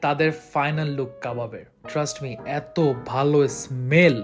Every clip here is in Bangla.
তাদের ফাইনাল লুক কাবাবের। ট্রাস্ট মি, এত ভালো স্মেল।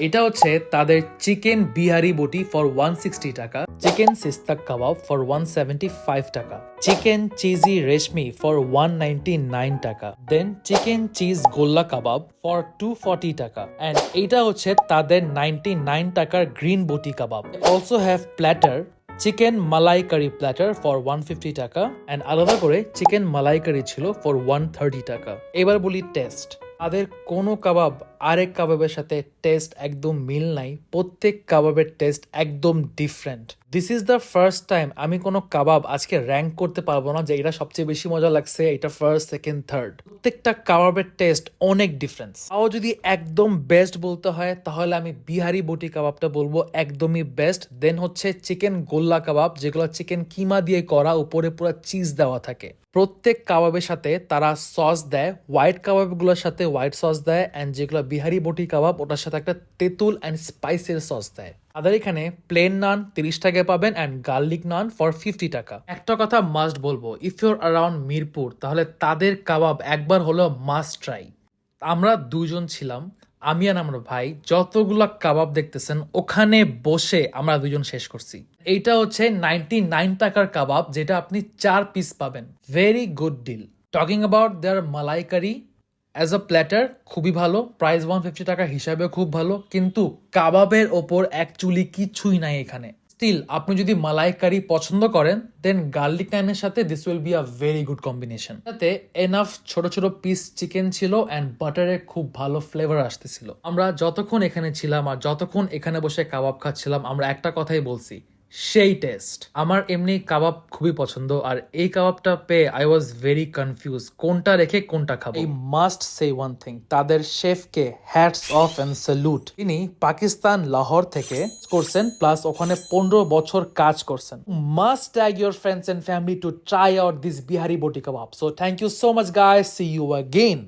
এটা হচ্ছে তাদের চিকেন বিহারি বটি ফর 160 টাকা, চিকেন সিস্তাক কাবাব ফর 175 টাকা, চিকেন চিজি রেশমি ফর 199 টাকা, দেন চিকেন চিজ গোল্লা কাবাব ফর 240 টাকা, এন্ড এটা হচ্ছে তাদের 99 টাকার green boti kebab. Also have platter chicken malai curry platter for 150 টাকা, অ্যান্ড আলাদা করে চিকেন মালাই কারি ছিল ফর 130 টাকা। এবার বলি টেস্ট। তাদের কোনো কাবাব আরেক কাবাবের সাথে টেস্ট একদম মিল নাই, প্রত্যেক কাবাবের টেস্ট একদম different. This is the first time আমি কোনো কাবাব আজকে র্যাঙ্ক করতে পারবো না যে এটা সবচেয়ে বেশি মজা লাগছে, এটা ফার্স্ট, সেকেন্ড, থার্ড। প্রত্যেকটা কাবাবের টেস্ট অনেক ডিফারেন্স। তাও যদি একদম বেস্ট বলতে হয় তাহলে আমি বিহারি বটি কাবাবটা বলবো একদমই বেস্ট। দেন হচ্ছে চিকেন গোল্লা কাবাব, যেগুলো চিকেন কিমা দিয়ে করা, উপরে পুরো চিজ দেওয়া থাকে। প্রত্যেক কাবাবের সাথে তারা সস দেয়, হোয়াইট কাবাবগুলোর সাথে হোয়াইট সস দেয়, অ্যান্ড যেগুলো বিহারি বটি কাবাব ওটার সাথে একটা তেঁতুল অ্যান্ড স্পাইসের সস দেয়। তাদের এখানে প্লেন নান 30 টাকায় পাবেন অ্যান্ড গার্লিক নান ফর 50 টাকা। একটা কথা মাস্ট বলবো, ইফ ইউর অ্যারাউন্ড মিরপুর তাহলে তাদের কাবাব একবার হলো মাস্ট ট্রাই। আমরা দুজন ছিলাম, আমি আর আমার ভাই, যতগুলা কাবাব দেখতেছেন ওখানে বসে আমরা দুজন শেষ করছি। এইটা হচ্ছে 99 টাকার কাবাব, যেটা আপনি 4 পিস পাবেন। Very good deal. Talking about there malai curry as a platter খুবই ভালো, প্রাইস 150 টাকা হিসাবে খুব ভালো, কিন্তু কাবাবের ওপর অ্যাকচুয়ালি কিছুই নাই এখানে। স্টিল আপনি যদি মালাই কারি পছন্দ করেন দেন গার্লিক নানের সাথে this will be a very good combination. তাতে এনাফ ছোট ছোট পিস চিকেন ছিল অ্যান্ড বাটারে খুব ভালো ফ্লেভার আসতেছিল। আমরা যতক্ষণ এখানে ছিলাম আর যতক্ষণ এখানে বসে কাবাব খাচ্ছিলাম আমরা একটা কথাই বলছি, সেই টেস্ট। আমার এমনি কাবাব খুবই পছন্দ, আর এই কাবাবটা পেয়ে আই ওয়াজ ভেরি কনফিউজ কোনটা রেখে কোনটা খাবো। এই মাস্ট সে ওয়ান থিং, তাদের শেফকে হ্যাটস অফ এন্ড স্যালুট। তিনি পাকিস্তান লাহোর থেকে করছেন, প্লাস ওখানে 15 বছর কাজ করছেন। Must tag your friends and family to try out this Bihari boti kebab. So thank you so much guys, see you again.